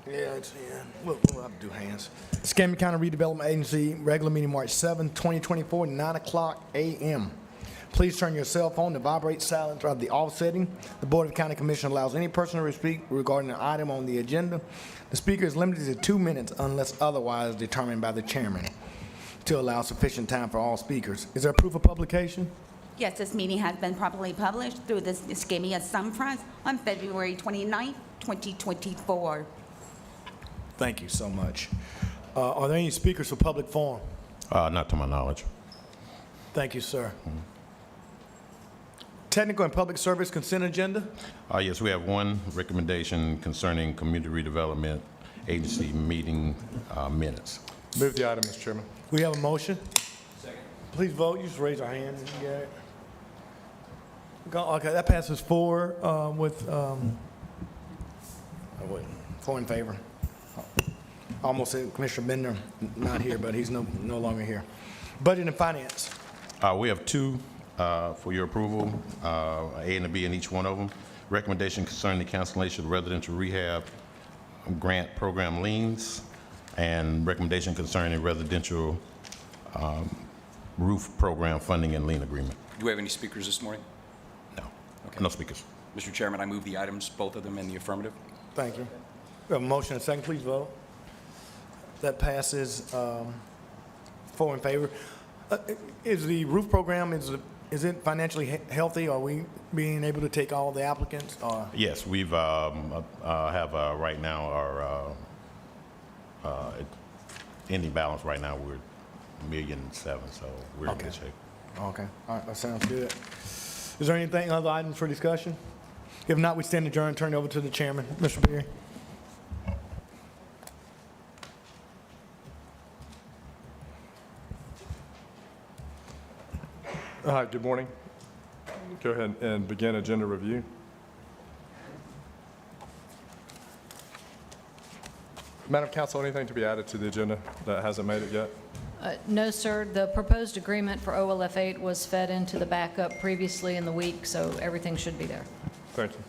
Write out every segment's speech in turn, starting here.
Yeah, it's, yeah. We'll have to do hands. Escambia County Redevelopment Agency, regular meeting March 7, 2024, 9 o'clock a.m. Please turn your cell phone to vibrate silent throughout the off setting. The Board of County Commission allows any person to speak regarding an item on the agenda. The speaker is limited to 2 minutes unless otherwise determined by the chairman to allow sufficient time for all speakers. Is there proof of publication? Yes, this meeting has been properly published through the Escambia Sun Press on February 29, 2024. Thank you so much. Are there any speakers for public forum? Not to my knowledge. Thank you, sir. Technical and public service consent agenda? Yes, we have one recommendation concerning Community Redevelopment Agency meeting minutes. Move the item, Mr. Chairman. We have a motion? Second. Please vote. You just raise your hand. If you got it. Okay, that passes 4 with, 4 in favor. Almost said Commissioner Bender not here, but he's no longer here. Budget and finance. We have two for your approval, A and a B in each one of them. Recommendation concerning the cancellation of residential rehab grant program liens, and recommendation concerning residential roof program funding and lien agreement. Do we have any speakers this morning? No. Okay. No speakers. Mr. Chairman, I move the items, both of them in the affirmative. Thank you. We have a motion and a second. Please vote. That passes 4 in favor. Is the roof program, is it financially healthy? Are we being able to take all the applicants? Or? Yes, we've have right now our ending balance right now, we're $1.7 million, so we're in good shape. Okay, all right, that sounds good. Is there anything, other items for discussion? If not, we stand adjourned, turn it over to the chairman. Mr. Beery. Hi, good morning. Go ahead and begin agenda review. Madam Counsel, anything to be added to the agenda that hasn't made it yet? No, sir. The proposed agreement for OLF 8 was fed into the backup previously in the week, so everything should be there. Thank you.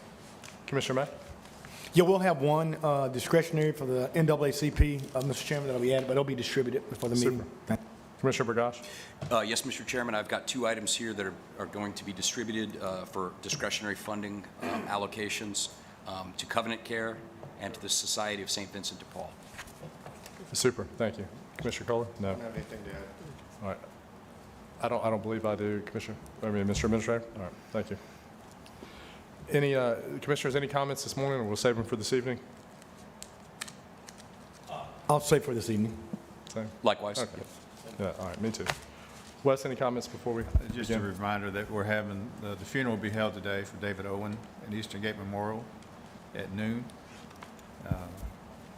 Commissioner May? Yeah, we'll have one discretionary for the NAACP, Mr. Chairman, that'll be added, but it'll be distributed before the meeting. Super. Commissioner Burgash? Yes, Mr. Chairman, I've got 2 items here that are going to be distributed for discretionary funding allocations to Covenant Care and to the Society of St. Vincent de Paul. Super, thank you. Commissioner Kohler? No. I don't have anything to add. All right. I don't believe I do, Mr. Administrator? All right, thank you. Any, Commissioners, any comments this morning, or we'll save them for this evening? I'll say for this evening. Same? Likewise. Okay. Yeah, all right, me too. Wes, any comments before we Just a begin? reminder that we're having, the funeral will be held today for David Owen at Eastern Gate Memorial at noon.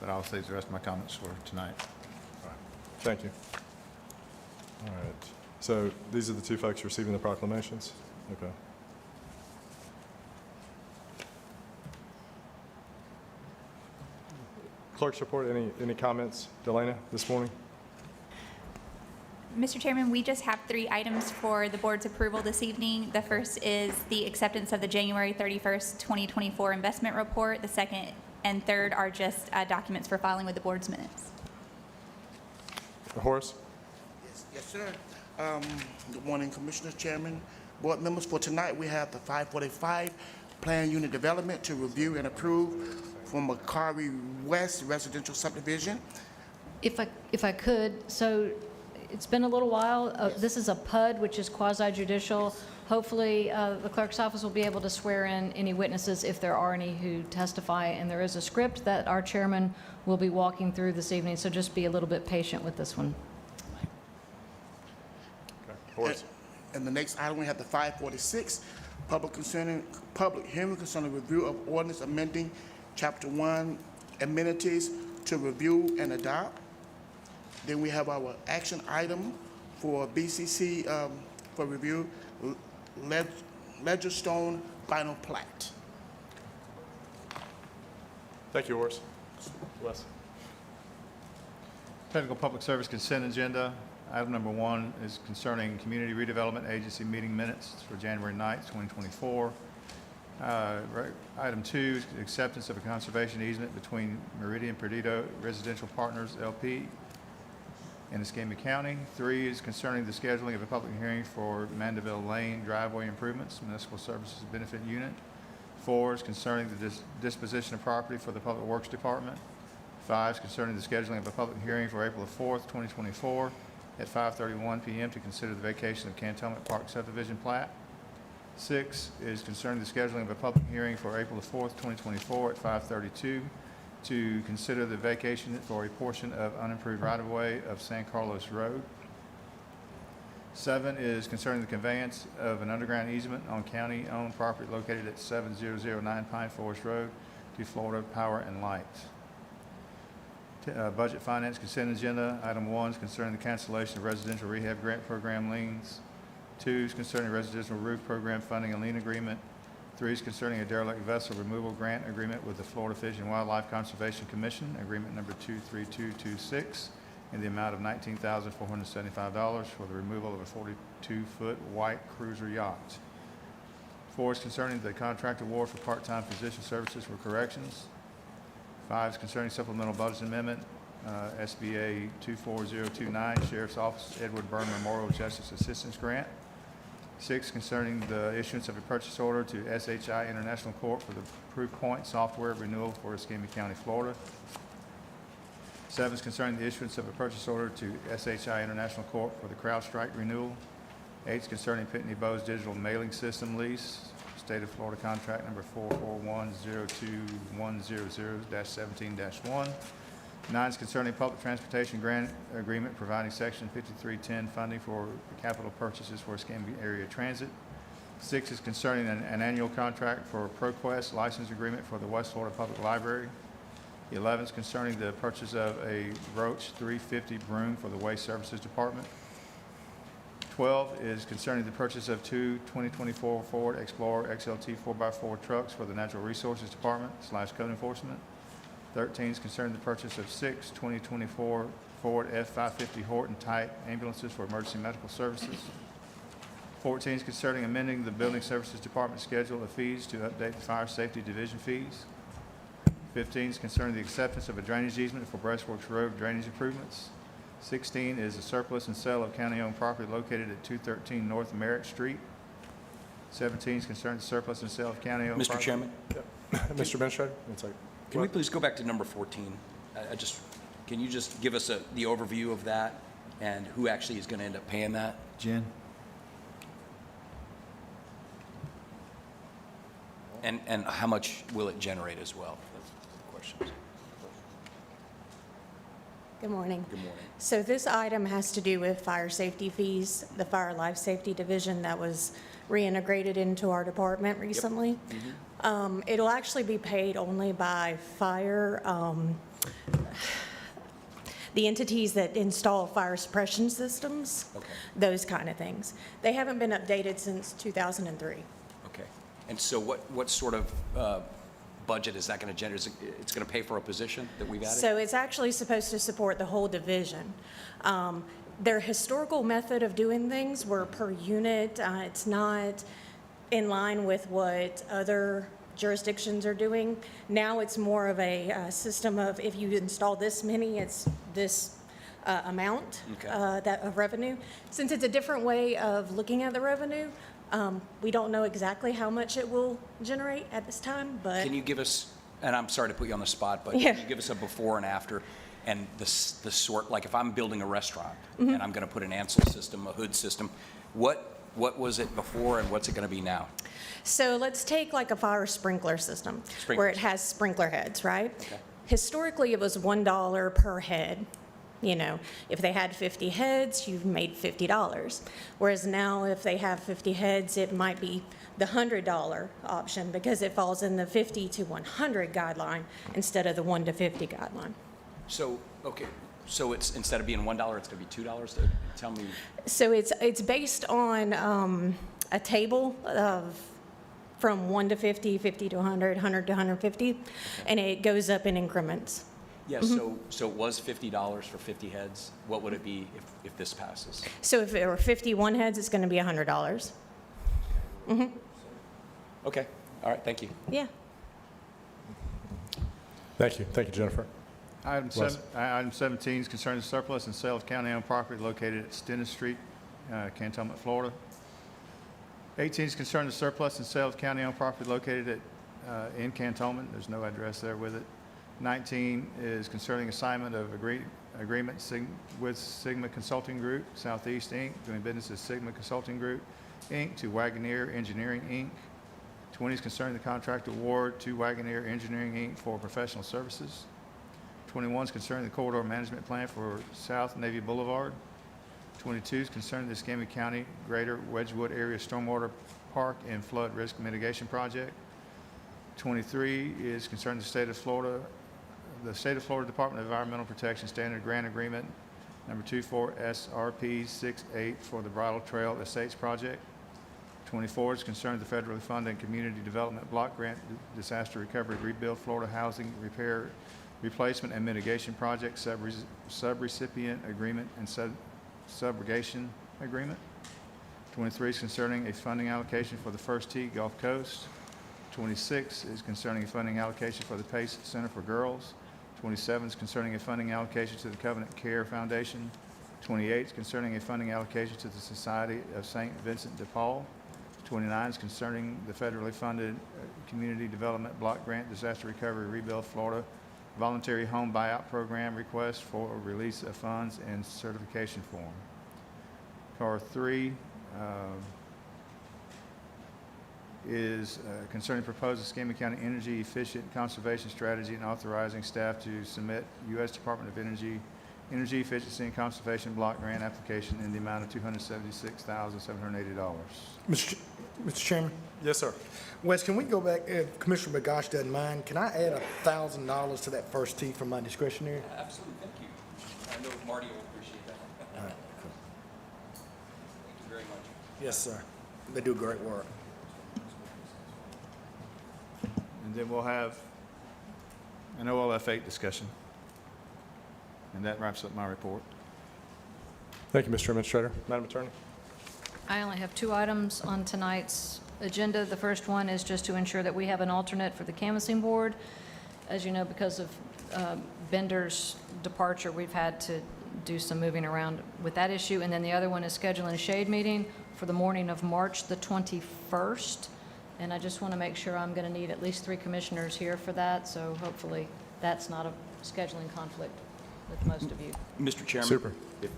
But I'll save the rest of my comments for tonight. Thank you. All right. So these are the 2 folks receiving the proclamations? Okay. Clerk's report, any comments, Delana, this morning? Mr. Chairman, we just have 3 items for the board's approval this evening. The first is the acceptance of the January 31st, 2024 investment report. The second and third are just documents for filing with the board's minutes. Horace? Yes, sir. Good morning, Commissioner, Chairman, board members. For tonight, we have the 545 Plan Unit Development to review and approve from Macquarie West Residential Subdivision. If I could, so it's been a little while. This is a PUD, which is quasi-judicial. Hopefully, the clerk's office will be able to swear in any witnesses if there are any who testify. And there is a script that our chairman will be walking through this evening, so just be a little bit patient with this one. Okay. Horace? And the next item, we have the 546 Public Hearing Concerning Review of Ordinance Amending Chapter 1 Amenities to Review and Adopt. Then we have our action item for BCC for review, Ledgerstone Final Plat. Thank you, Horace. Wes? Technical Public Service Consent Agenda. Item number 1 is concerning Community Redevelopment Agency meeting minutes for January 9th, 2024. Item 2 is acceptance of a conservation easement between Meridian Perdido Residential Partners, LP, in Escambia County. 3 is concerning the scheduling of a public hearing for Mandeville Lane driveway improvements, Municipal Services Benefit Unit. 4 is concerning the disposition of property for the Public Works Department. 5 is concerning the scheduling of a public hearing for April 4th, 2024 at 5:31 p.m. to consider the vacation of Cantonment Park subdivision plat. 6 is concerning the scheduling of a public hearing for April 4th, 2024 at 5:32 to consider the vacation for a portion of unimproved right-of-way of San Carlos Road. 7 is concerning the conveyance of an underground easement on county-owned property located at 7009 Pine Forest Road to Florida Power and Light. Budget Finance Consent Agenda. Item 1 is concerning the cancellation of residential rehab grant program liens. 2 is concerning residential roof program funding and lien agreement. 3 is concerning a derelict vessel removal grant agreement with the Florida Fish and Wildlife Conservation Commission, agreement number 23226, in the amount of $19,475 for the removal of a 42-foot white cruiser yacht. 4 is concerning the contract award for part-time physician services for corrections. 5 is concerning supplemental budget amendment, SBA 24029, Sheriff's Office Edward Byrne Memorial Justice Assistance Grant. 6 concerning the issuance of a purchase order to SHI International Corp. for the Proofpoint software renewal for Escambia County, Florida. 7 is concerning the issuance of a purchase order to SHI International Corp. for the CrowdStrike renewal. 8 is concerning Pitney Bowes digital mailing system lease, State of Florida contract number 44102-100-17-1. 9 is concerning public transportation grant agreement providing Section 5310 funding for capital purchases for Escambia area transit. 6 is concerning an annual contract for ProQuest license agreement for the West Florida Public Library. 11 is concerning the purchase of a Roach 350 broom for the Waste Services Department. 12 is concerning the purchase of 2 2024 Ford Explorer XLT 4x4 trucks for the Natural Resources Department / code enforcement. 13 is concerning the purchase of 6 2024 Ford F-550 Horton type ambulances for emergency medical services. 14 is concerning amending the Building Services Department schedule of fees to update the Fire Safety Division fees. 15 is concerning the acceptance of a drainage easement for Breastworks Road drainage improvements. 16 is the surplus and sale of county-owned property located at 213 North Merritt Street. 17 is concerning the surplus and sale of county-owned property. Mr. Chairman, Mr. Administrator, one second. can we please go back to number 14? Can you just give us the overview of that and who actually is going to end up paying that? Jen? And how much will it generate as well? That's the questions. Good morning. Good morning. So this item has to do with fire safety fees, the Fire Life Safety Division that was reintegrated into our department recently. It'll actually be paid only by fire, the entities that install fire suppression systems, those kind of things. They haven't been updated since 2003. Okay. And so what sort of budget is that going to generate? It's going to pay for a position that we've added? So it's actually supposed to support the whole division. Their historical method of doing things were per unit. It's not in line with what other jurisdictions are doing. Now it's more of a system of if you install this many, it's this amount of revenue. Since it's a different way of looking at the revenue, we don't know exactly how much it will generate at this time, but. Can you give us, and I'm sorry to put you on the spot, but Yeah. can you give us a before and after? And the sort, like if I'm building a restaurant and I'm going to put an Ansel system, a hood system, what was it before and what's it going to be now? So let's take like a fire sprinkler system where it has sprinkler heads, right? Okay. Historically, it was $1 per head. You know, if they had 50 heads, you've made $50. Whereas now, if they have 50 heads, it might be the $100 option because it falls in the 50 to 100 guideline instead of the 1 to 50 guideline. So, okay, so it's, instead of being $1, it's going to be $2? Tell me. So it's based on a table of from 1 to 50, 50 to 100, 100 to 150, and it goes up in increments. Yeah, so it was $50 for 50 heads. What would it be if this passes? So if there were 51 heads, it's going to be $100. Okay, All right, thank you. Yeah. Thank you. Thank you, Jennifer. Wes. Item 17 is concerning surplus and sale of county-owned property located at Stennis Street, Cantonment, Florida. 18 is concerning the surplus and sale of county-owned property located in Cantonment. There's no address there with it. 19 is concerning assignment of agreement with Sigma Consulting Group, Southeast, Inc., doing business as Sigma Consulting Group, Inc., to Wagoneer Engineering, Inc. 20 is concerning the contract award to Wagoneer Engineering, Inc. for professional services. 21 is concerning the corridor management plan for South Navy Boulevard. 22 is concerning the Escambia County Greater Wedgewood Area Stormwater Park and Flood Risk Mitigation Project. 23 is concerning the State of Florida Department of Environmental Protection Standard Grant Agreement number 24 SRP 68 for the Bridle Trail Estates Project. 24 is concerning the federally funded Community Development Block Grant Disaster Recovery Rebuild Florida Housing Repair Replacement and Mitigation Project Subrecipient Agreement and Subrogation Agreement. 23 is concerning a funding allocation for the First Tee Gulf Coast. 26 is concerning a funding allocation for the Pace Center for Girls. 27 is concerning a funding allocation to the Covenant Care Foundation. 28 is concerning a funding allocation to the Society of St. Vincent de Paul. 29 is concerning the federally funded Community Development Block Grant Disaster Recovery Rebuild Florida Voluntary Home Buyout Program request for release of funds in certification form. CAR 3 is concerning proposed Escambia County Energy Efficient Conservation Strategy and authorizing staff to submit U.S. Department of Energy Efficiency and Conservation Block Grant application in the amount of $276,780. Mr. Chairman? Yes, sir. Wes, can we go back, if Commissioner Bagash doesn't mind, can I add $1,000 to that First Tee from my discretionary? Absolutely, thank you. I know Marty will appreciate that. All right, cool. Thank you very much. Yes, sir. They do great work. And then we'll have an OLF 8 discussion. And that wraps up my report. Thank you, Mr. Administrator. Madam Attorney? I only have 2 items on tonight's agenda. The first one is just to ensure that we have an alternate for the canvassing board. As you know, because of Bender's departure, we've had to do some moving around with that issue. And then the other one is scheduling a shade meeting for the morning of March the 21st. And I just want to make sure I'm going to need at least 3 commissioners here for that, so hopefully that's not a scheduling conflict with most of you. Mr. Chairman? Super.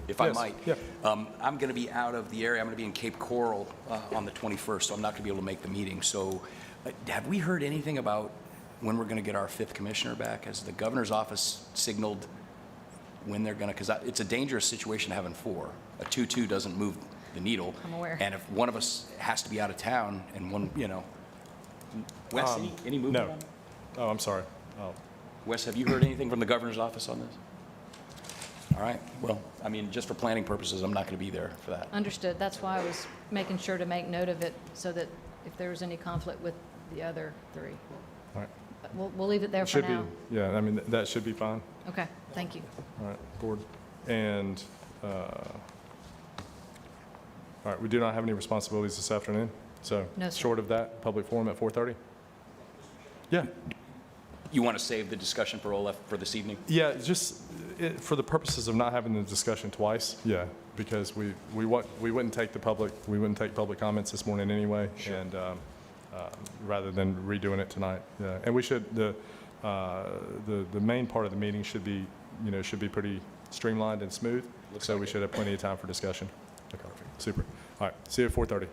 If I Yes, might. yeah. I'm going to be out of the area. I'm going to be in Cape Coral on the 21st, so I'm not going to be able to make the meeting. So have we heard anything about when we're going to get our 5th commissioner back? Has the governor's office signaled when they're going to, because it's a dangerous situation having 4. A 2-2 doesn't move the needle. I'm aware. And if one of us has to be out of town and one, Wes, any movement No. on that? Oh, I'm sorry. Oh, Wes, have you heard anything from the governor's office on this? All right, well, I mean, just for planning purposes, I'm not going to be there for that. Understood. That's why I was making sure to make note of it, so that if there was any conflict with the other 3. all right. But we'll leave it there for Should be, now. yeah, I mean, that should be fine. Okay, thank you. All right, board. And, all right, we do not have any responsibilities this afternoon, so No, sir. short of that, public forum at 4:30? Yeah, You want to save the discussion for OLF for this evening? yeah, just for the purposes of not having the discussion twice, yeah, because we wouldn't take public comments this morning anyway, and rather than redoing it tonight, yeah. And we should, the main part of the meeting should be pretty streamlined and smooth, so we should have plenty of time for discussion. Okay, super. All right, see you at 4:30.